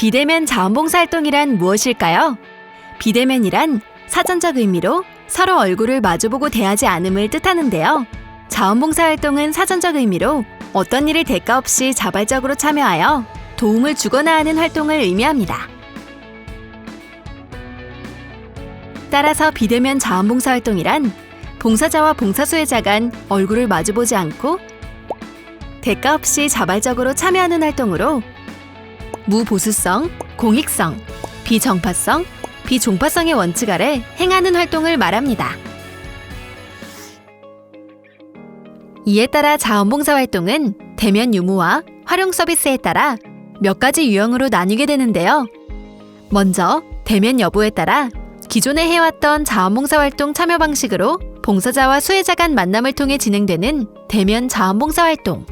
비대면 자원봉사활동이란 무엇일까요? 비대면이란 사전적 의미로 서로 얼굴을 마주보고 대하지 않음을 뜻하는데요. 자원봉사활동은 사전적 의미로 어떤 일을 대가 없이 자발적으로 참여하여 도움을 주거나 하는 활동을 의미합니다. 따라서 비대면 자원봉사활동이란 봉사자와 봉사수혜자 간 얼굴을 마주보지 않고 대가 없이 자발적으로 참여하는 활동으로 무보수성, 공익성, 비정파성, 비종파성의 원칙 아래 행하는 활동을 말합니다. 이에 따라 자원봉사활동은 대면 유무와 활용 서비스에 따라 몇 가지 유형으로 나뉘게 되는데요. 먼저 대면 여부에 따라 기존에 해왔던 자원봉사활동 참여 방식으로 봉사자와 수혜자 간 만남을 통해 진행되는 대면 자원봉사활동,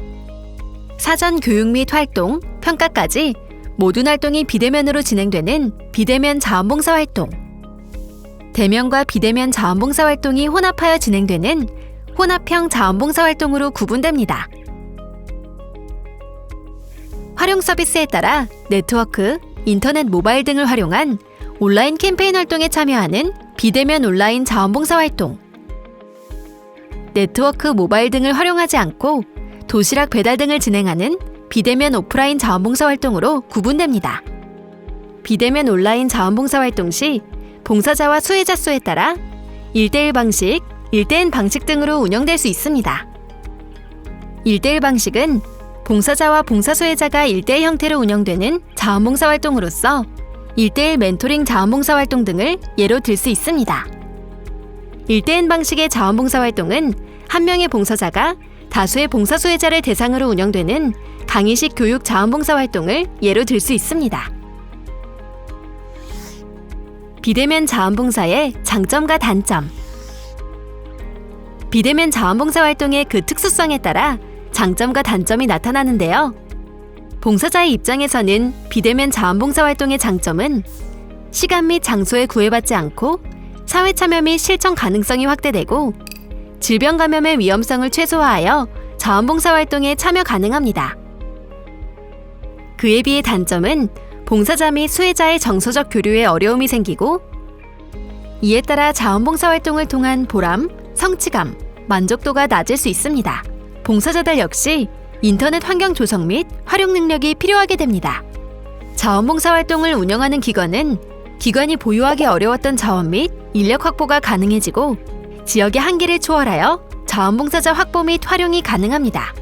사전 교육 및 활동, 평가까지 모든 활동이 비대면으로 진행되는 비대면 자원봉사활동, 대면과 비대면 자원봉사활동이 혼합하여 진행되는 혼합형 자원봉사활동으로 구분됩니다. 활용 서비스에 따라 네트워크, 인터넷 모바일 등을 활용한 온라인 캠페인 활동에 참여하는 비대면 온라인 자원봉사활동, 네트워크 모바일 등을 활용하지 않고 도시락 배달 등을 진행하는 비대면 오프라인 자원봉사활동으로 구분됩니다. 비대면 온라인 자원봉사활동 시 봉사자와 수혜자 수에 따라 1대1 방식, 1대 N 방식 등으로 운영될 수 있습니다. 1대1 방식은 봉사자와 봉사수혜자가 1대1 형태로 운영되는 자원봉사활동으로서 1대1 멘토링 자원봉사활동 등을 예로 들 수 있습니다. 1대 N 방식의 자원봉사활동은 한 명의 봉사자가 다수의 봉사수혜자를 대상으로 운영되는 강의식 교육 자원봉사활동을 예로 들 수 있습니다. 비대면 자원봉사의 장점과 단점. 비대면 자원봉사활동의 그 특수성에 따라 장점과 단점이 나타나는데요. 봉사자의 입장에서는 비대면 자원봉사활동의 장점은 시간 및 장소에 구애받지 않고 사회 참여 및 실천 가능성이 확대되고 질병 감염의 위험성을 최소화하여 자원봉사활동에 참여 가능합니다. 그에 비해 단점은 봉사자 및 수혜자의 정서적 교류에 어려움이 생기고 이에 따라 자원봉사활동을 통한 보람, 성취감, 만족도가 낮을 수 있습니다. 봉사자들 역시 인터넷 환경 조성 및 활용 능력이 필요하게 됩니다. 자원봉사활동을 운영하는 기관은 기관이 보유하기 어려웠던 자원 및 인력 확보가 가능해지고 지역의 한계를 초월하여 자원봉사자 확보 및 활용이 가능합니다.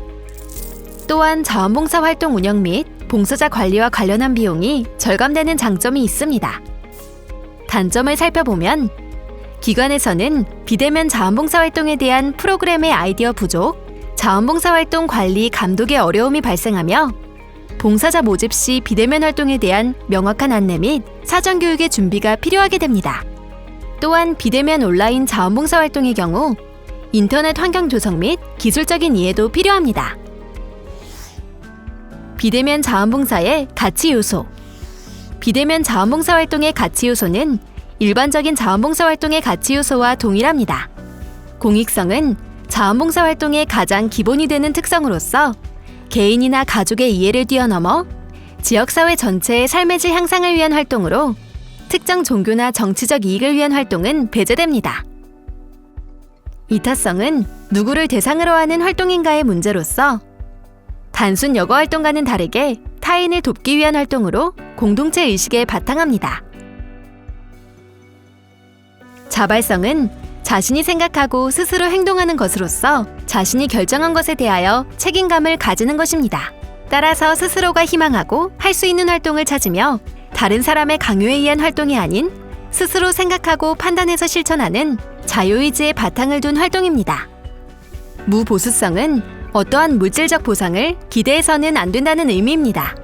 또한 자원봉사 활동 운영 및 봉사자 관리와 관련한 비용이 절감되는 장점이 있습니다. 단점을 살펴보면 기관에서는 비대면 자원봉사활동에 대한 프로그램의 아이디어 부족, 자원봉사활동 관리 감독의 어려움이 발생하며 봉사자 모집 시 비대면 활동에 대한 명확한 안내 및 사전 교육의 준비가 필요하게 됩니다. 또한 비대면 온라인 자원봉사활동의 경우 인터넷 환경 조성 및 기술적인 이해도 필요합니다. 비대면 자원봉사의 가치 요소. 비대면 자원봉사활동의 가치 요소는 일반적인 자원봉사활동의 가치 요소와 동일합니다. 공익성은 자원봉사활동의 가장 기본이 되는 특성으로서 개인이나 가족의 이해를 뛰어넘어 지역사회 전체의 삶의 질 향상을 위한 활동으로 특정 종교나 정치적 이익을 위한 활동은 배제됩니다. 이타성은 누구를 대상으로 하는 활동인가의 문제로서 단순 여가 활동과는 다르게 타인을 돕기 위한 활동으로 공동체 의식에 바탕합니다. 자발성은 자신이 생각하고 스스로 행동하는 것으로서 자신이 결정한 것에 대하여 책임감을 가지는 것입니다. 따라서 스스로가 희망하고 할 수 있는 활동을 찾으며 다른 사람의 강요에 의한 활동이 아닌 스스로 생각하고 판단해서 실천하는 자유의지의 바탕을 둔 활동입니다. 무보수성은 어떠한 물질적 보상을 기대해서는 안 된다는 의미입니다.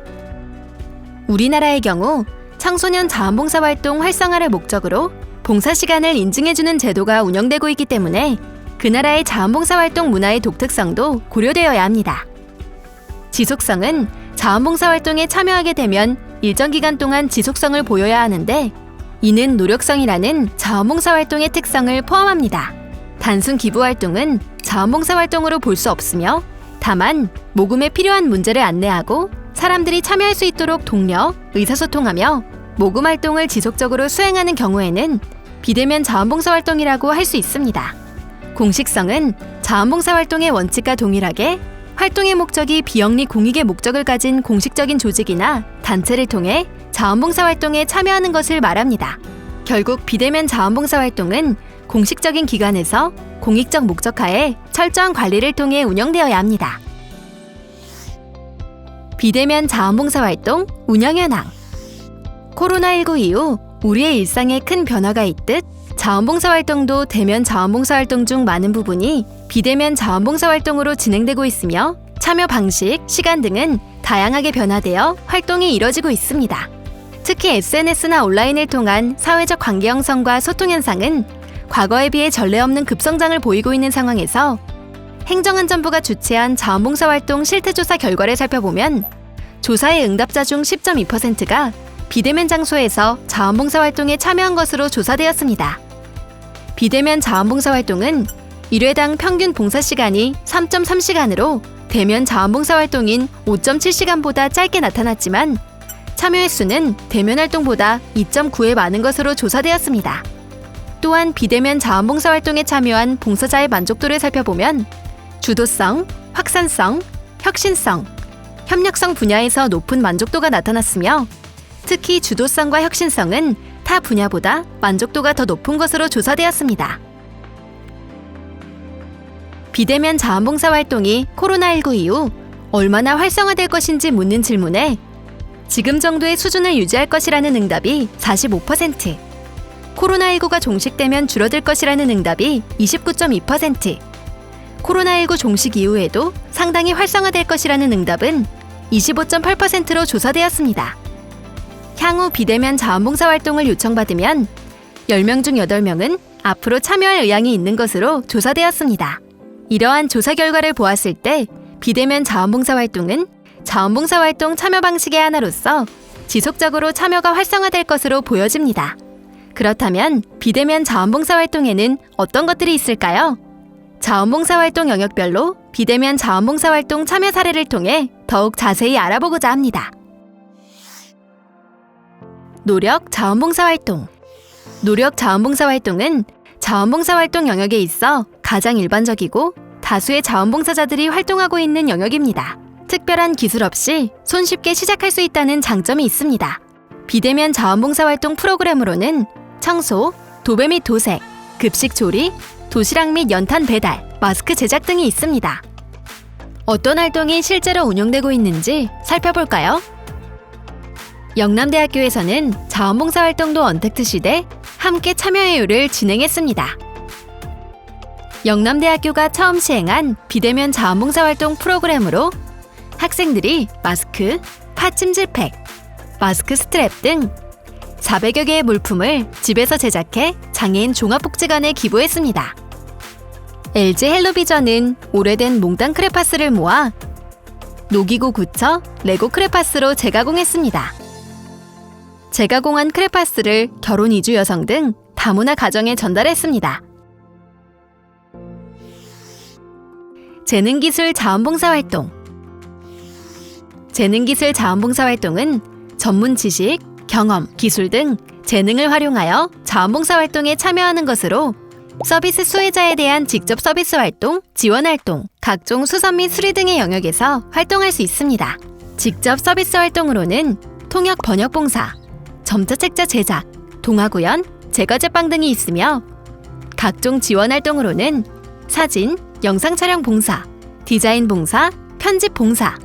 우리나라의 경우 청소년 자원봉사활동 활성화를 목적으로 봉사시간을 인증해주는 제도가 운영되고 있기 때문에 그 나라의 자원봉사활동 문화의 독특성도 고려되어야 합니다. 지속성은 자원봉사활동에 참여하게 되면 일정 기간 동안 지속성을 보여야 하는데 이는 노력성이라는 자원봉사활동의 특성을 포함합니다. 단순 기부활동은 자원봉사활동으로 볼 수 없으며 다만 모금에 필요한 문제를 안내하고 사람들이 참여할 수 있도록 독려, 의사소통하며 모금 활동을 지속적으로 수행하는 경우에는 비대면 자원봉사활동이라고 할 수 있습니다. 공식성은 자원봉사활동의 원칙과 동일하게 활동의 목적이 비영리 공익의 목적을 가진 공식적인 조직이나 단체를 통해 자원봉사활동에 참여하는 것을 말합니다. 결국 비대면 자원봉사활동은 공식적인 기관에서 공익적 목적하에 철저한 관리를 통해 운영되어야 합니다. 비대면 자원봉사활동 운영 현황. 코로나19 이후 우리의 일상에 큰 변화가 있듯 자원봉사활동도 대면 자원봉사활동 중 많은 부분이 비대면 자원봉사활동으로 진행되고 있으며 참여 방식, 시간 등은 다양하게 변화되어 활동이 이뤄지고 있습니다. 특히 SNS나 온라인을 통한 사회적 관계 형성과 소통 현상은 과거에 비해 전례 없는 급성장을 보이고 있는 상황에서 행정안전부가 주최한 자원봉사활동 실태조사 결과를 살펴보면 조사의 응답자 중 10.2%가 비대면 장소에서 자원봉사활동에 참여한 것으로 조사되었습니다. 비대면 자원봉사활동은 1회당 평균 봉사시간이 3.3시간으로 대면 자원봉사활동인 5.7시간보다 짧게 나타났지만 참여 횟수는 대면 활동보다 2.9회 많은 것으로 조사되었습니다. 또한 비대면 자원봉사활동에 참여한 봉사자의 만족도를 살펴보면 주도성, 확산성, 혁신성, 협력성 분야에서 높은 만족도가 나타났으며 특히 주도성과 혁신성은 타 분야보다 만족도가 더 높은 것으로 조사되었습니다. 비대면 자원봉사활동이 코로나19 이후 얼마나 활성화될 것인지 묻는 질문에 지금 정도의 수준을 유지할 것이라는 응답이 45%, 코로나19가 종식되면 줄어들 것이라는 응답이 29.2%, 코로나19 종식 이후에도 상당히 활성화될 것이라는 응답은 25.8%로 조사되었습니다. 향후 비대면 자원봉사활동을 요청받으면 10명 중 8명은 앞으로 참여할 의향이 있는 것으로 조사되었습니다. 이러한 조사 결과를 보았을 때 비대면 자원봉사활동은 자원봉사활동 참여 방식의 하나로서 지속적으로 참여가 활성화될 것으로 보여집니다. 그렇다면 비대면 자원봉사활동에는 어떤 것들이 있을까요? 자원봉사활동 영역별로 비대면 자원봉사활동 참여 사례를 통해 더욱 자세히 알아보고자 합니다. 노력 자원봉사활동. 노력 자원봉사활동은 자원봉사활동 영역에 있어 가장 일반적이고 다수의 자원봉사자들이 활동하고 있는 영역입니다. 특별한 기술 없이 손쉽게 시작할 수 있다는 장점이 있습니다. 비대면 자원봉사활동 프로그램으로는 청소, 도배 및 도색, 급식 조리, 도시락 및 연탄 배달, 마스크 제작 등이 있습니다. 어떤 활동이 실제로 운영되고 있는지 살펴볼까요? 영남대학교에서는 자원봉사활동도 언택트 시대 함께 참여회유를 진행했습니다. 영남대학교가 처음 시행한 비대면 자원봉사활동 프로그램으로 학생들이 마스크, 파찜질팩, 마스크 스트랩 등 400여 개의 물품을 집에서 제작해 장애인 종합복지관에 기부했습니다. LG 헬로비전은 오래된 몽땅 크레파스를 모아 녹이고 굳혀 레고 크레파스로 재가공했습니다. 재가공한 크레파스를 결혼 이주 여성 등 다문화 가정에 전달했습니다. 재능기술 자원봉사활동. 재능기술 자원봉사활동은 전문 지식, 경험, 기술 등 재능을 활용하여 자원봉사활동에 참여하는 것으로 서비스 수혜자에 대한 직접 서비스 활동, 지원 활동, 각종 수선 및 수리 등의 영역에서 활동할 수 있습니다. 직접 서비스 활동으로는 통역 번역 봉사, 점자 책자 제작, 동화 구현, 제과 제빵 등이 있으며 각종 지원 활동으로는 사진, 영상 촬영 봉사, 디자인 봉사, 편집 봉사,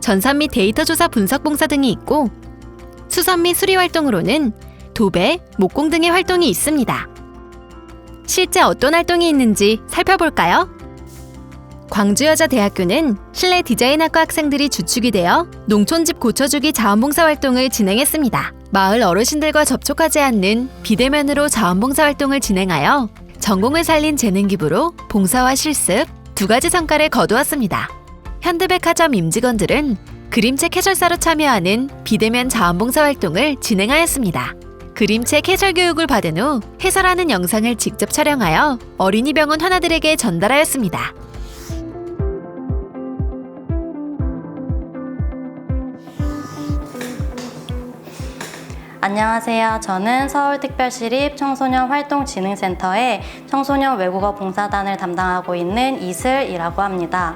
전산 및 데이터 조사 분석 봉사 등이 있고 수선 및 수리 활동으로는 도배, 목공 등의 활동이 있습니다. 실제 어떤 활동이 있는지 살펴볼까요? 광주여자대학교는 실내 디자인학과 학생들이 주축이 되어 농촌집 고쳐주기 자원봉사 활동을 진행했습니다. 마을 어르신들과 접촉하지 않는 비대면으로 자원봉사 활동을 진행하여 전공을 살린 재능기부로 봉사와 실습 두 가지 성과를 거두었습니다. 현대백화점 임직원들은 그림책 해설사로 참여하는 비대면 자원봉사 활동을 진행하였습니다. 그림책 해설 교육을 받은 후 해설하는 영상을 직접 촬영하여 어린이병원 환아들에게 전달하였습니다. 안녕하세요. 저는 서울특별시립 청소년활동진흥센터의 청소년 외국어 봉사단을 담당하고 있는 이슬이라고 합니다.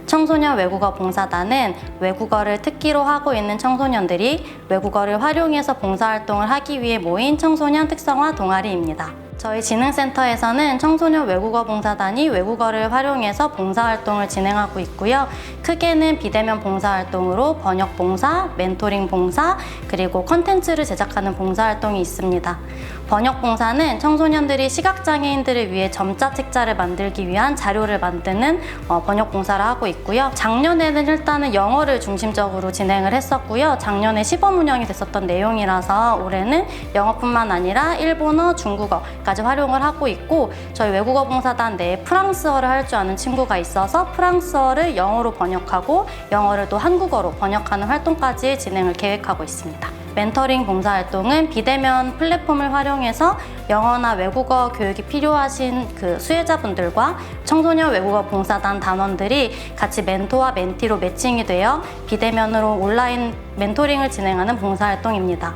청소년 외국어 봉사단은 외국어를 특기로 하고 있는 청소년들이 외국어를 활용해서 봉사활동을 하기 위해 모인 청소년 특성화 동아리입니다. 저희 진흥센터에서는 청소년 외국어 봉사단이 외국어를 활용해서 봉사활동을 진행하고 있고요. 크게는 비대면 봉사활동으로 번역 봉사, 멘토링 봉사, 그리고 컨텐츠를 제작하는 봉사활동이 있습니다. 번역 봉사는 청소년들이 시각장애인들을 위해 점자 책자를 만들기 위한 자료를 만드는 번역 봉사를 하고 있고요. 작년에는 일단은 영어를 중심적으로 진행을 했었고요. 작년에 시범 운영이 됐었던 내용이라서 올해는 영어뿐만 아니라 일본어, 중국어까지 활용을 하고 있고, 저희 외국어 봉사단 내에 프랑스어를 할 줄 아는 친구가 있어서 프랑스어를 영어로 번역하고 영어를 또 한국어로 번역하는 활동까지 진행을 계획하고 있습니다. 멘토링 봉사활동은 비대면 플랫폼을 활용해서 영어나 외국어 교육이 필요하신 그 수혜자분들과 청소년 외국어 봉사단 단원들이 같이 멘토와 멘티로 매칭이 되어 비대면으로 온라인 멘토링을 진행하는 봉사활동입니다.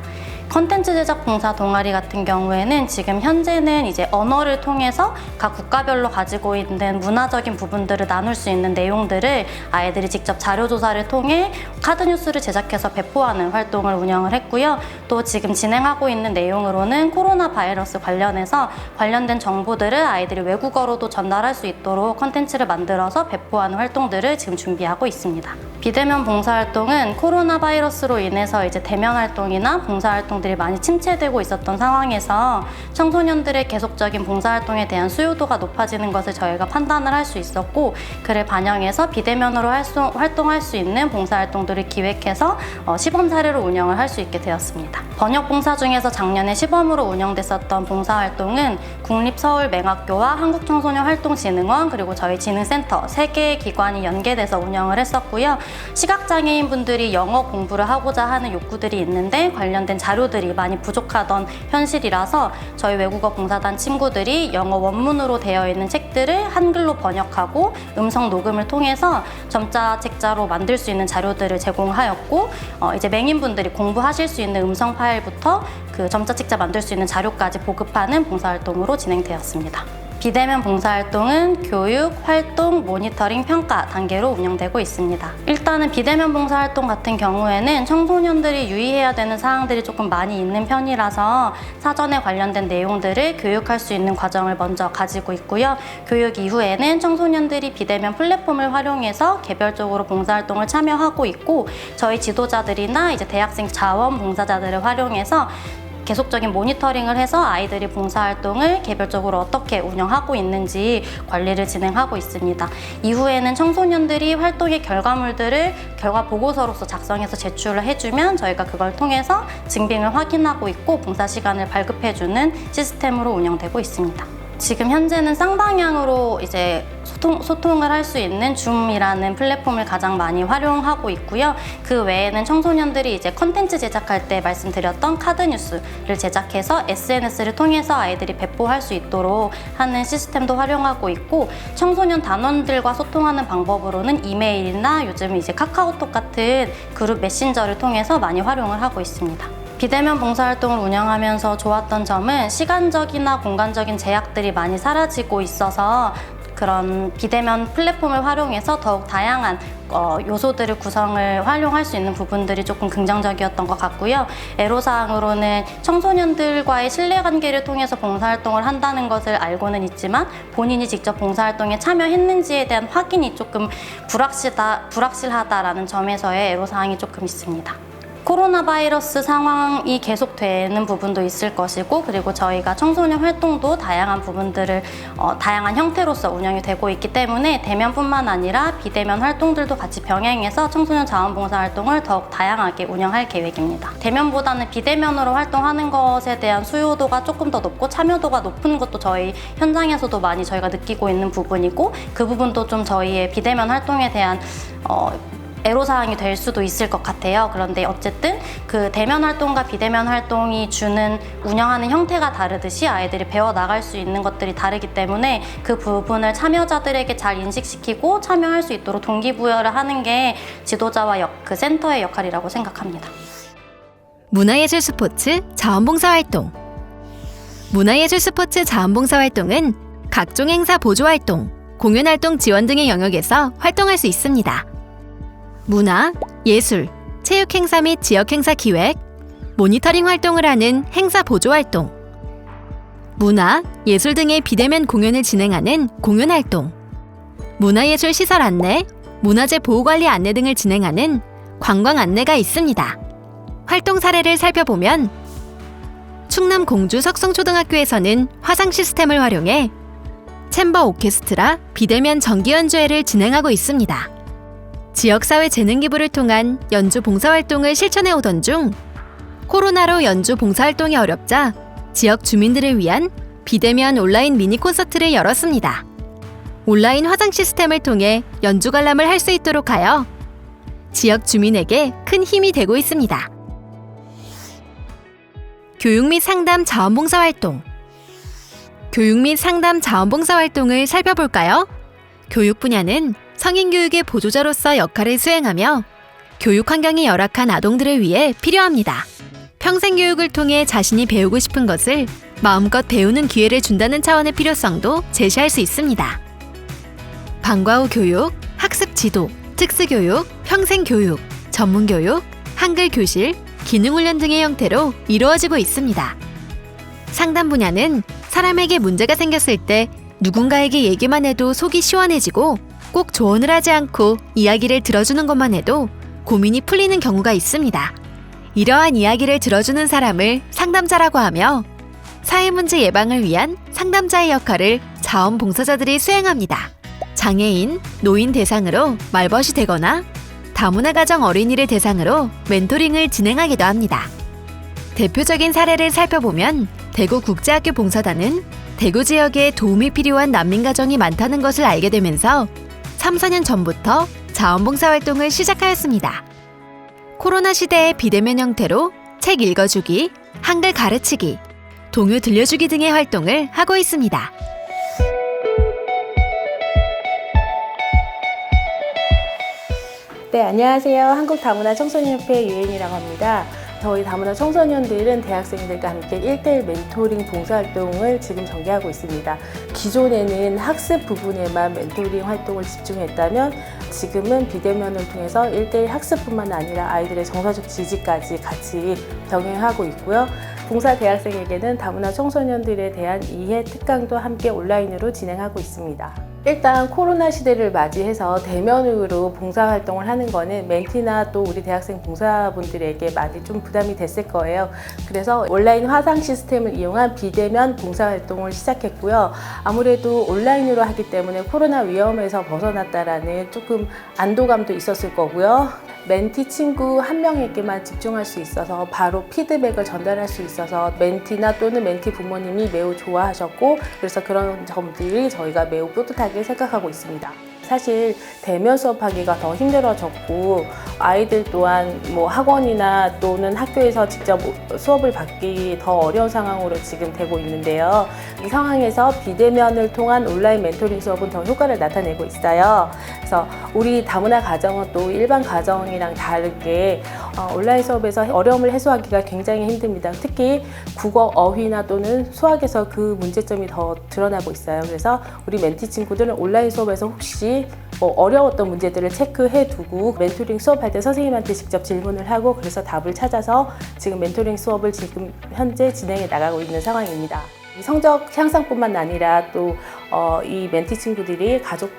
컨텐츠 제작 봉사 동아리 같은 경우에는 지금 현재는 이제 언어를 통해서 각 국가별로 가지고 있는 문화적인 부분들을 나눌 수 있는 내용들을 아이들이 직접 자료조사를 통해 카드뉴스를 제작해서 배포하는 활동을 운영을 했고요. 또 지금 진행하고 있는 내용으로는 코로나 바이러스 관련해서 관련된 정보들을 아이들이 외국어로도 전달할 수 있도록 컨텐츠를 만들어서 배포하는 활동들을 지금 준비하고 있습니다. 비대면 봉사활동은 코로나 바이러스로 인해서 이제 대면 활동이나 봉사활동들이 많이 침체되고 있었던 상황에서 청소년들의 계속적인 봉사활동에 대한 수요도가 높아지는 것을 저희가 판단을 할 수 있었고, 그를 반영해서 비대면으로 활동할 수 있는 봉사활동들을 기획해서 시범 사례로 운영을 할 수 있게 되었습니다. 번역 봉사 중에서 작년에 시범으로 운영됐었던 봉사활동은 국립서울맹학교와 한국청소년활동진흥원 그리고 저희 진흥센터 3개의 기관이 연계돼서 운영을 했었고요. 시각장애인 분들이 영어 공부를 하고자 하는 욕구들이 있는데 관련된 자료들이 많이 부족하던 현실이라서 저희 외국어 봉사단 친구들이 영어 원문으로 되어 있는 책들을 한글로 번역하고 음성 녹음을 통해서 점자 책자로 만들 수 있는 자료들을 제공하였고, 이제 맹인분들이 공부하실 수 있는 음성 파일부터 그 점자 책자 만들 수 있는 자료까지 보급하는 봉사활동으로 진행되었습니다. 비대면 봉사활동은 교육, 활동, 모니터링, 평가 단계로 운영되고 있습니다. 일단은 비대면 봉사활동 같은 경우에는 청소년들이 유의해야 되는 사항들이 조금 많이 있는 편이라서 사전에 관련된 내용들을 교육할 수 있는 과정을 먼저 가지고 있고요. 교육 이후에는 청소년들이 비대면 플랫폼을 활용해서 개별적으로 봉사활동을 참여하고 있고, 저희 지도자들이나 이제 대학생 자원봉사자들을 활용해서 계속적인 모니터링을 해서 아이들이 봉사활동을 개별적으로 어떻게 운영하고 있는지 관리를 진행하고 있습니다. 이후에는 청소년들이 활동의 결과물들을 결과 보고서로서 작성해서 제출을 해주면 저희가 그걸 통해서 증빙을 확인하고 있고 봉사 시간을 발급해주는 시스템으로 운영되고 있습니다. 지금 현재는 쌍방향으로 이제 소통을 할 수 있는 줌이라는 플랫폼을 가장 많이 활용하고 있고요. 그 외에는 청소년들이 이제 컨텐츠 제작할 때 말씀드렸던 카드뉴스를 제작해서 SNS를 통해서 아이들이 배포할 수 있도록 하는 시스템도 활용하고 있고, 청소년 단원들과 소통하는 방법으로는 이메일이나 요즘 이제 카카오톡 같은 그룹 메신저를 통해서 많이 활용을 하고 있습니다. 비대면 봉사활동을 운영하면서 좋았던 점은 시간적이나 공간적인 제약들이 많이 사라지고 있어서 그런 비대면 플랫폼을 활용해서 더욱 다양한 요소들을 구성을 활용할 수 있는 부분들이 조금 긍정적이었던 것 같고요. 애로사항으로는 청소년들과의 신뢰관계를 통해서 봉사활동을 한다는 것을 알고는 있지만 본인이 직접 봉사활동에 참여했는지에 대한 확인이 조금 불확실하다라는 점에서의 애로사항이 조금 있습니다. 코로나 바이러스 상황이 계속되는 부분도 있을 것이고, 그리고 저희가 청소년 활동도 다양한 부분들을 다양한 형태로서 운영이 되고 있기 때문에 대면뿐만 아니라 비대면 활동들도 같이 병행해서 청소년 자원봉사 활동을 더욱 다양하게 운영할 계획입니다. 대면보다는 비대면으로 활동하는 것에 대한 수요도가 조금 더 높고 참여도가 높은 것도 저희 현장에서도 많이 저희가 느끼고 있는 부분이고, 그 부분도 좀 저희의 비대면 활동에 대한 애로사항이 될 수도 있을 것 같아요. 그런데 어쨌든 그 대면 활동과 비대면 활동이 주는 운영하는 형태가 다르듯이 아이들이 배워나갈 수 있는 것들이 다르기 때문에 그 부분을 참여자들에게 잘 인식시키고 참여할 수 있도록 동기부여를 하는 게 지도자와 그 센터의 역할이라고 생각합니다. 문화예술 스포츠 자원봉사활동. 문화예술 스포츠 자원봉사활동은 각종 행사 보조활동, 공연활동 지원 등의 영역에서 활동할 수 있습니다. 문화, 예술, 체육 행사 및 지역 행사 기획, 모니터링 활동을 하는 행사 보조활동, 문화, 예술 등의 비대면 공연을 진행하는 공연활동, 문화예술 시설 안내, 문화재 보호관리 안내 등을 진행하는 관광 안내가 있습니다. 활동 사례를 살펴보면 충남 공주 석성초등학교에서는 화상 시스템을 활용해 챔버 오케스트라 비대면 정기 연주회를 진행하고 있습니다. 지역사회 재능 기부를 통한 연주 봉사활동을 실천해 오던 중 코로나로 연주 봉사활동이 어렵자 지역 주민들을 위한 비대면 온라인 미니 콘서트를 열었습니다. 온라인 화상 시스템을 통해 연주 관람을 할 수 있도록 하여 지역 주민에게 큰 힘이 되고 있습니다. 교육 및 상담 자원봉사활동. 교육 및 상담 자원봉사활동을 살펴볼까요? 교육 분야는 성인 교육의 보조자로서 역할을 수행하며 교육 환경이 열악한 아동들을 위해 필요합니다. 평생 교육을 통해 자신이 배우고 싶은 것을 마음껏 배우는 기회를 준다는 차원의 필요성도 제시할 수 있습니다. 방과 후 교육, 학습 지도, 특수교육, 평생교육, 전문교육, 한글 교실, 기능훈련 등의 형태로 이루어지고 있습니다. 상담 분야는 사람에게 문제가 생겼을 때 누군가에게 얘기만 해도 속이 시원해지고 꼭 조언을 하지 않고 이야기를 들어주는 것만 해도 고민이 풀리는 경우가 있습니다. 이러한 이야기를 들어주는 사람을 상담자라고 하며 사회문제 예방을 위한 상담자의 역할을 자원봉사자들이 수행합니다. 장애인, 노인 대상으로 말벗이 되거나 다문화 가정 어린이를 대상으로 멘토링을 진행하기도 합니다. 대표적인 사례를 살펴보면 대구국제학교 봉사단은 대구 지역에 도움이 필요한 난민 가정이 많다는 것을 알게 되면서 3, 4년 전부터 자원봉사활동을 시작하였습니다. 코로나 시대의 비대면 형태로 책 읽어주기, 한글 가르치기, 동요 들려주기 등의 활동을 하고 있습니다. 네, 안녕하세요. 한국다문화 청소년협회 유엔이라고 합니다. 저희 다문화 청소년들은 대학생들과 함께 1:1 멘토링 봉사활동을 지금 전개하고 있습니다. 기존에는 학습 부분에만 멘토링 활동을 집중했다면 지금은 비대면을 통해서 1:1 학습뿐만 아니라 아이들의 정서적 지지까지 같이 병행하고 있고요. 봉사 대학생에게는 다문화 청소년들에 대한 이해 특강도 함께 온라인으로 진행하고 있습니다. 일단 코로나 시대를 맞이해서 대면으로 봉사활동을 하는 거는 멘티나 또 우리 대학생 봉사분들에게 많이 좀 부담이 됐을 거예요. 그래서 온라인 화상 시스템을 이용한 비대면 봉사활동을 시작했고요. 아무래도 온라인으로 하기 때문에 코로나 위험에서 벗어났다라는 조금 안도감도 있었을 거고요. 멘티 친구 한 명에게만 집중할 수 있어서 바로 피드백을 전달할 수 있어서 멘티나 또는 멘티 부모님이 매우 좋아하셨고, 그래서 그런 점들이 저희가 매우 뿌듯하게 생각하고 있습니다. 사실 대면 수업하기가 더 힘들어졌고 아이들 또한 학원이나 또는 학교에서 직접 수업을 받기 더 어려운 상황으로 지금 되고 있는데요. 이 상황에서 비대면을 통한 온라인 멘토링 수업은 더 효과를 나타내고 있어요. 그래서 우리 다문화 가정은 또 일반 가정이랑 다르게 온라인 수업에서 어려움을 해소하기가 굉장히 힘듭니다. 특히 국어, 어휘나 또는 수학에서 그 문제점이 더 드러나고 있어요. 그래서 우리 멘티 친구들은 온라인 수업에서 혹시 어려웠던 문제들을 체크해 두고 멘토링 수업할 때 선생님한테 직접 질문을 하고 그래서 답을 찾아서 지금 멘토링 수업을 지금 현재 진행해 나가고 있는 상황입니다. 이 성적 향상뿐만 아니라 또 이 멘티 친구들이 가족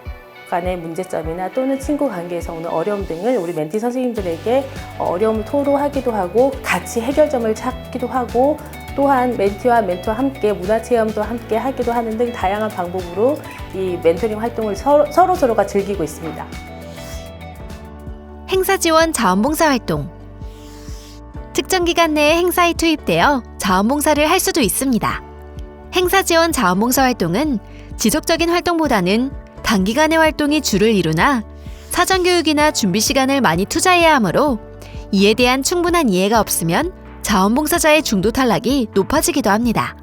간의 문제점이나 또는 친구 관계에서 오는 어려움 등을 우리 멘티 선생님들에게 어려움을 토로하기도 하고 같이 해결점을 찾기도 하고 또한 멘티와 멘토와 함께 문화체험도 함께 하기도 하는 등 다양한 방법으로 이 멘토링 활동을 서로가 즐기고 있습니다. 행사 지원 자원봉사 활동. 특정 기간 내에 행사에 투입되어 자원봉사를 할 수도 있습니다. 행사 지원 자원봉사 활동은 지속적인 활동보다는 단기간의 활동이 주를 이루나 사전 교육이나 준비 시간을 많이 투자해야 하므로 이에 대한 충분한 이해가 없으면 자원봉사자의 중도 탈락이 높아지기도 합니다.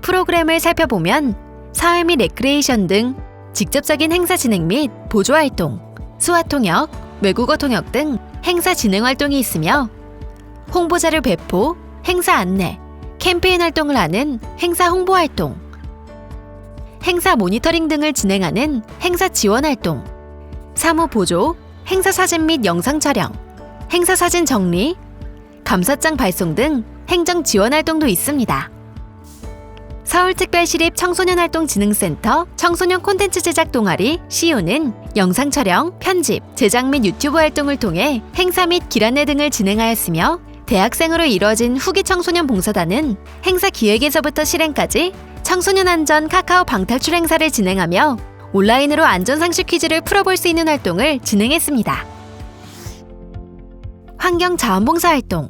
프로그램을 살펴보면 사회 및 레크레이션 등 직접적인 행사 진행 및 보조 활동, 수화 통역, 외국어 통역 등 행사 진행 활동이 있으며 홍보자료 배포, 행사 안내, 캠페인 활동을 하는 행사 홍보 활동, 행사 모니터링 등을 진행하는 행사 지원 활동, 사무 보조, 행사 사진 및 영상 촬영, 행사 사진 정리, 감사장 발송 등 행정 지원 활동도 있습니다. 서울특별시립 청소년활동진흥센터 청소년 콘텐츠 제작 동아리 CU는 영상 촬영, 편집, 제작 및 유튜브 활동을 통해 행사 및 길 안내 등을 진행하였으며 대학생으로 이루어진 후기 청소년 봉사단은 행사 기획에서부터 실행까지 청소년 안전 카카오 방탈출 행사를 진행하며 온라인으로 안전상식 퀴즈를 풀어볼 수 있는 활동을 진행했습니다. 환경자원봉사 활동.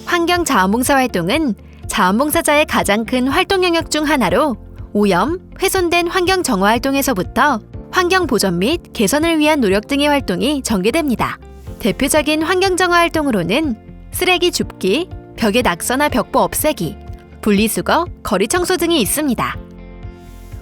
환경자원봉사 활동은 자원봉사자의 가장 큰 활동 영역 중 하나로 오염, 훼손된 환경 정화 활동에서부터 환경 보전 및 개선을 위한 노력 등의 활동이 전개됩니다. 대표적인 환경 정화 활동으로는 쓰레기 줍기, 벽의 낙서나 벽보 없애기, 분리수거, 거리 청소 등이 있습니다.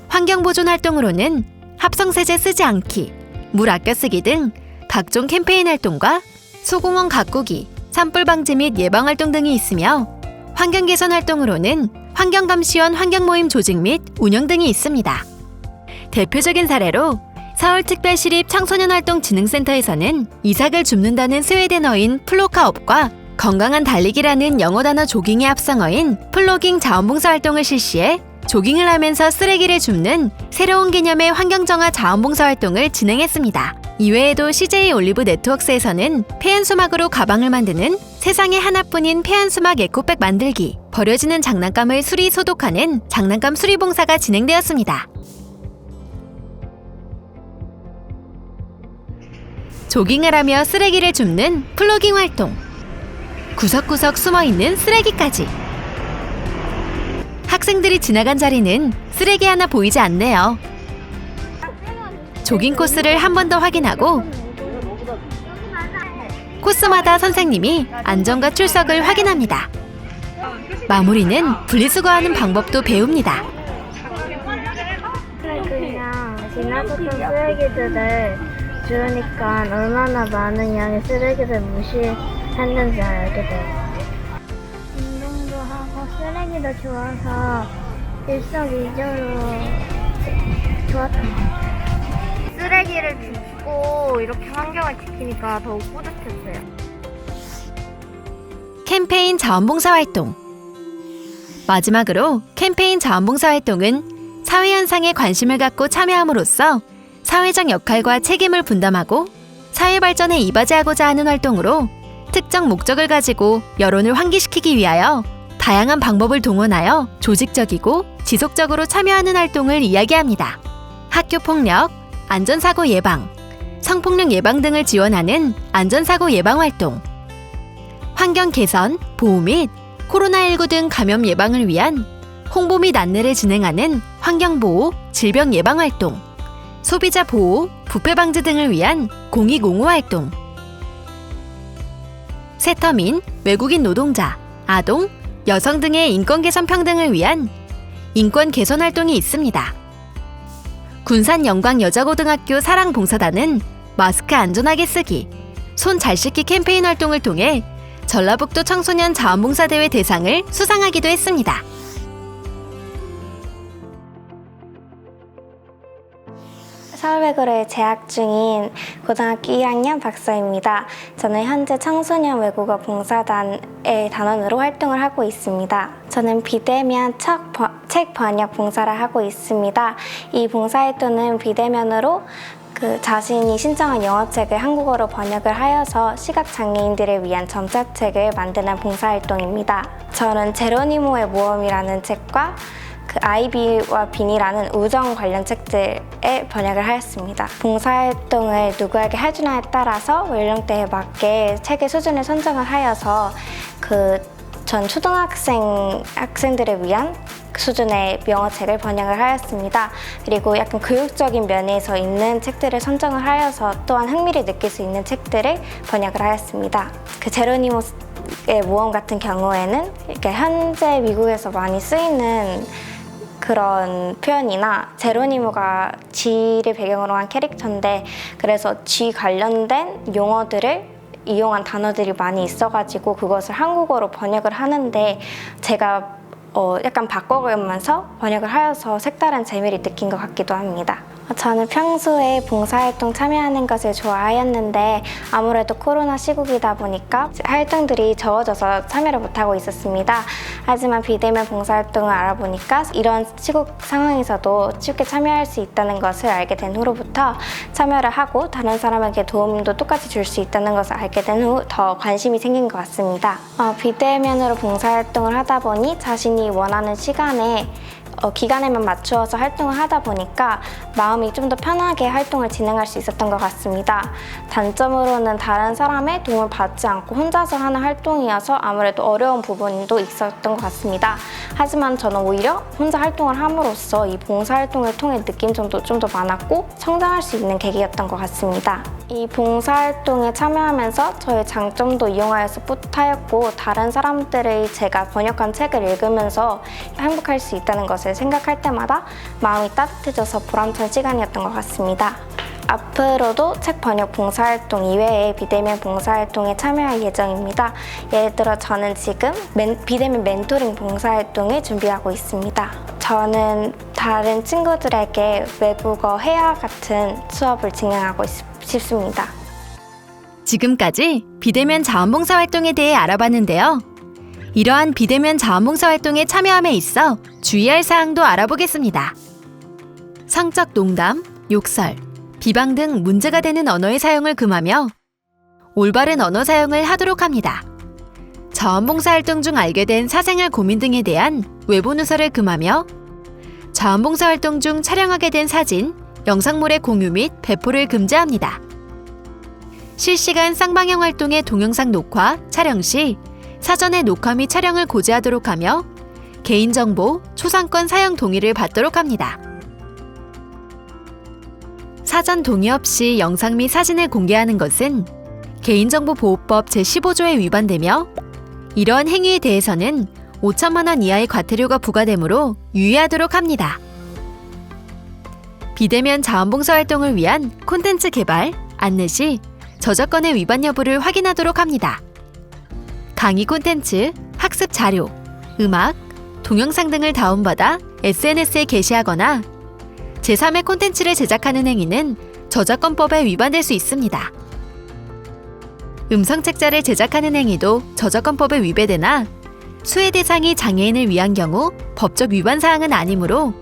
환경 보존 활동으로는 합성세제 쓰지 않기, 물 아껴 쓰기 등 각종 캠페인 활동과 소공원 가꾸기, 산불 방지 및 예방 활동 등이 있으며 환경 개선 활동으로는 환경감시원 환경모임 조직 및 운영 등이 있습니다. 대표적인 사례로 서울특별시립 청소년활동진흥센터에서는 이삭을 줍는다는 스웨덴어인 플로카업과 건강한 달리기라는 영어 단어 조깅의 합성어인 플로깅 자원봉사 활동을 실시해 조깅을 하면서 쓰레기를 줍는 새로운 개념의 환경정화 자원봉사 활동을 진행했습니다. 이외에도 CJ 올리브 네트워크스에서는 폐연수막으로 가방을 만드는 세상에 하나뿐인 폐연수막 에코백 만들기, 버려지는 장난감을 수리 소독하는 장난감 수리 봉사가 진행되었습니다. 조깅을 하며 쓰레기를 줍는 플로깅 활동, 구석구석 숨어있는 쓰레기까지. 학생들이 지나간 자리는 쓰레기 하나 보이지 않네요. 조깅 코스를 한 번 더 확인하고 코스마다 선생님이 안전과 출석을 확인합니다. 마무리는 분리수거하는 방법도 배웁니다. 그냥 지나쳤던 쓰레기들을 주우니까 얼마나 많은 양의 쓰레기를 무시했는지 알게 돼요. 운동도 하고 쓰레기도 좋아서 일석이조로 좋았던 것 같아요. 쓰레기를 줍고 이렇게 환경을 지키니까 더욱 뿌듯했어요. 캠페인 자원봉사 활동. 마지막으로 캠페인 자원봉사 활동은 사회현상에 관심을 갖고 참여함으로써 사회적 역할과 책임을 분담하고 사회 발전에 이바지하고자 하는 활동으로 특정 목적을 가지고 여론을 환기시키기 위하여 다양한 방법을 동원하여 조직적이고 지속적으로 참여하는 활동을 이야기합니다. 학교 폭력, 안전사고 예방, 성폭력 예방 등을 지원하는 안전사고 예방 활동, 환경 개선, 보호 및 코로나19 등 감염 예방을 위한 홍보 및 안내를 진행하는 환경보호, 질병 예방 활동, 소비자 보호, 부패 방지 등을 위한 공익 옹호 활동, 세터민, 외국인 노동자, 아동, 여성 등의 인권 개선 평등을 위한 인권 개선 활동이 있습니다. 군산 영광여자고등학교 사랑봉사단은 마스크 안전하게 쓰기, 손 잘 씻기 캠페인 활동을 통해 전라북도 청소년 자원봉사대회 대상을 수상하기도 했습니다. 서울외고를 재학 중인 고등학교 2학년 박서입니다. 저는 현재 청소년 외국어 봉사단의 단원으로 활동을 하고 있습니다. 저는 비대면 책 번역 봉사를 하고 있습니다. 이 봉사활동은 비대면으로 자신이 신청한 영어책을 한국어로 번역을 하여서 시각장애인들을 위한 점자책을 만드는 봉사활동입니다. 저는 제로니모의 모험이라는 책과 아이비와 빈이라는 우정 관련 책들의 번역을 하였습니다. 봉사활동을 누구에게 해주냐에 따라서 연령대에 맞게 책의 수준을 선정을 하여서 전 학생들을 위한 수준의 영어책을 번역을 하였습니다. 그리고 약간 교육적인 면에서 있는 책들을 선정을 하여서 또한 흥미를 느낄 수 있는 책들을 번역을 하였습니다. 제로니모의 모험 같은 경우에는 이렇게 현재 미국에서 많이 쓰이는 그런 표현이나 제로니모가 쥐를 배경으로 한 캐릭터인데 그래서 쥐 관련된 용어들을 이용한 단어들이 많이 있어가지고 그것을 한국어로 번역을 하는데 제가 약간 바꿔가면서 번역을 하여서 색다른 재미를 느낀 것 같기도 합니다. 저는 평소에 봉사활동 참여하는 것을 좋아하였는데 아무래도 코로나 시국이다 보니까 활동들이 적어져서 참여를 못하고 있었습니다. 하지만 비대면 봉사활동을 알아보니까 이런 시국 상황에서도 쉽게 참여할 수 있다는 것을 알게 된 후로부터 참여를 하고 다른 사람에게 도움도 똑같이 줄 수 있다는 것을 알게 된 후 더 관심이 생긴 것 같습니다. 비대면으로 봉사활동을 하다 보니 자신이 원하는 시간에 기간에만 맞추어서 활동을 하다 보니까 마음이 좀 더 편하게 활동을 진행할 수 있었던 것 같습니다. 단점으로는 다른 사람의 도움을 받지 않고 혼자서 하는 활동이어서 아무래도 어려운 부분도 있었던 것 같습니다. 하지만 저는 오히려 혼자 활동을 함으로써 이 봉사활동을 통해 느낀 점도 좀 더 많았고 성장할 수 있는 계기였던 것 같습니다. 이 봉사활동에 참여하면서 저의 장점도 이용하여서 뿌듯하였고 다른 사람들의 제가 번역한 책을 읽으면서 행복할 수 있다는 것을 생각할 때마다 마음이 따뜻해져서 보람찬 시간이었던 것 같습니다. 앞으로도 책 번역 봉사활동 이외에 비대면 봉사활동에 참여할 예정입니다. 예를 들어 저는 지금 비대면 멘토링 봉사활동을 준비하고 있습니다. 저는 다른 친구들에게 외국어 회화 같은 수업을 진행하고 싶습니다. 지금까지 비대면 자원봉사 활동에 대해 알아봤는데요. 이러한 비대면 자원봉사 활동에 참여함에 있어 주의할 사항도 알아보겠습니다. 성적 농담, 욕설, 비방 등 문제가 되는 언어의 사용을 금하며 올바른 언어 사용을 하도록 합니다. 자원봉사 활동 중 알게 된 사생활 고민 등에 대한 외부 누설을 금하며 자원봉사 활동 중 촬영하게 된 사진, 영상물의 공유 및 배포를 금지합니다. 실시간 쌍방향 활동의 동영상 녹화, 촬영 시 사전에 녹화 및 촬영을 고지하도록 하며 개인정보, 초상권 사용 동의를 받도록 합니다. 사전 동의 없이 영상 및 사진을 공개하는 것은 개인정보보호법 제15조에 위반되며 이러한 행위에 대해서는 5천만 원 이하의 과태료가 부과되므로 유의하도록 합니다. 비대면 자원봉사 활동을 위한 콘텐츠 개발, 안내 시 저작권의 위반 여부를 확인하도록 합니다. 강의 콘텐츠, 학습 자료, 음악, 동영상 등을 다운받아 SNS에 게시하거나 제3의 콘텐츠를 제작하는 행위는 저작권법에 위반될 수 있습니다. 음성책자를 제작하는 행위도 저작권법에 위배되나 수혜 대상이 장애인을 위한 경우 법적 위반 사항은 아니므로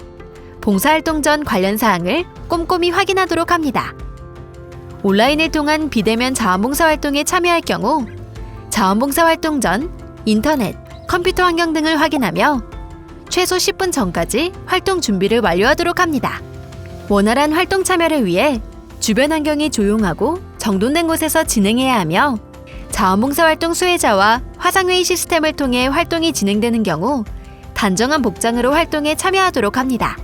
봉사활동 전 관련 사항을 꼼꼼히 확인하도록 합니다. 온라인을 통한 비대면 자원봉사 활동에 참여할 경우 자원봉사 활동 전 인터넷, 컴퓨터 환경 등을 확인하며 최소 10분 전까지 활동 준비를 완료하도록 합니다. 원활한 활동 참여를 위해 주변 환경이 조용하고 정돈된 곳에서 진행해야 하며 자원봉사 활동 수혜자와 화상회의 시스템을 통해 활동이 진행되는 경우 단정한 복장으로 활동에 참여하도록 합니다.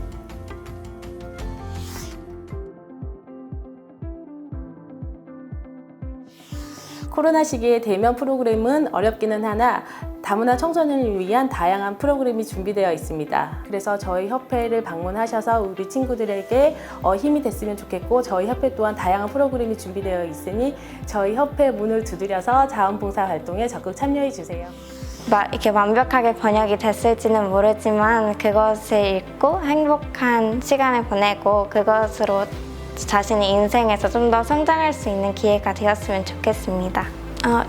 코로나 시기에 대면 프로그램은 어렵기는 하나 다문화 청소년을 위한 다양한 프로그램이 준비되어 있습니다. 그래서 저희 협회를 방문하셔서 우리 친구들에게 힘이 됐으면 좋겠고 저희 협회 또한 다양한 프로그램이 준비되어 있으니 저희 협회 문을 두드려서 자원봉사 활동에 적극 참여해 주세요. 이렇게 완벽하게 번역이 됐을지는 모르지만 그것을 읽고 행복한 시간을 보내고 그것으로 자신의 인생에서 좀 더 성장할 수 있는 기회가 되었으면 좋겠습니다.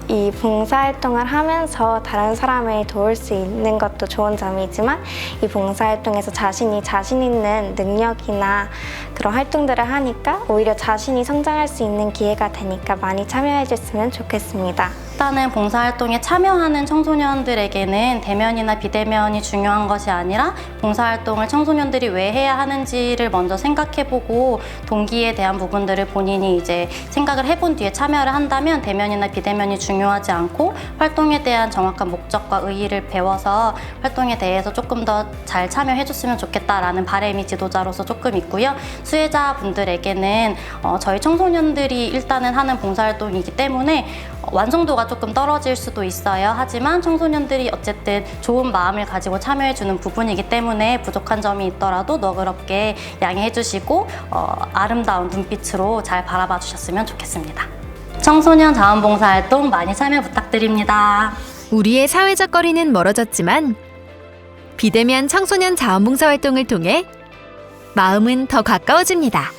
이 봉사활동을 하면서 다른 사람을 도울 수 있는 것도 좋은 점이지만 이 봉사활동에서 자신이 자신 있는 능력이나 그런 활동들을 하니까 오히려 자신이 성장할 수 있는 기회가 되니까 많이 참여해 줬으면 좋겠습니다. 일단은 봉사활동에 참여하는 청소년들에게는 대면이나 비대면이 중요한 것이 아니라 봉사활동을 청소년들이 왜 해야 하는지를 먼저 생각해보고 동기에 대한 부분들을 본인이 이제 생각을 해본 뒤에 참여를 한다면 대면이나 비대면이 중요하지 않고 활동에 대한 정확한 목적과 의의를 배워서 활동에 대해서 조금 더 잘 참여해줬으면 좋겠다라는 바람이 지도자로서 조금 있고요. 수혜자분들에게는 저희 청소년들이 일단은 하는 봉사활동이기 때문에 완성도가 조금 떨어질 수도 있어요. 하지만 청소년들이 어쨌든 좋은 마음을 가지고 참여해주는 부분이기 때문에 부족한 점이 있더라도 너그럽게 양해해주시고 아름다운 눈빛으로 잘 바라봐 주셨으면 좋겠습니다. 청소년 자원봉사활동 많이 참여 부탁드립니다. 우리의 사회적 거리는 멀어졌지만 비대면 청소년 자원봉사 활동을 통해 마음은 더 가까워집니다.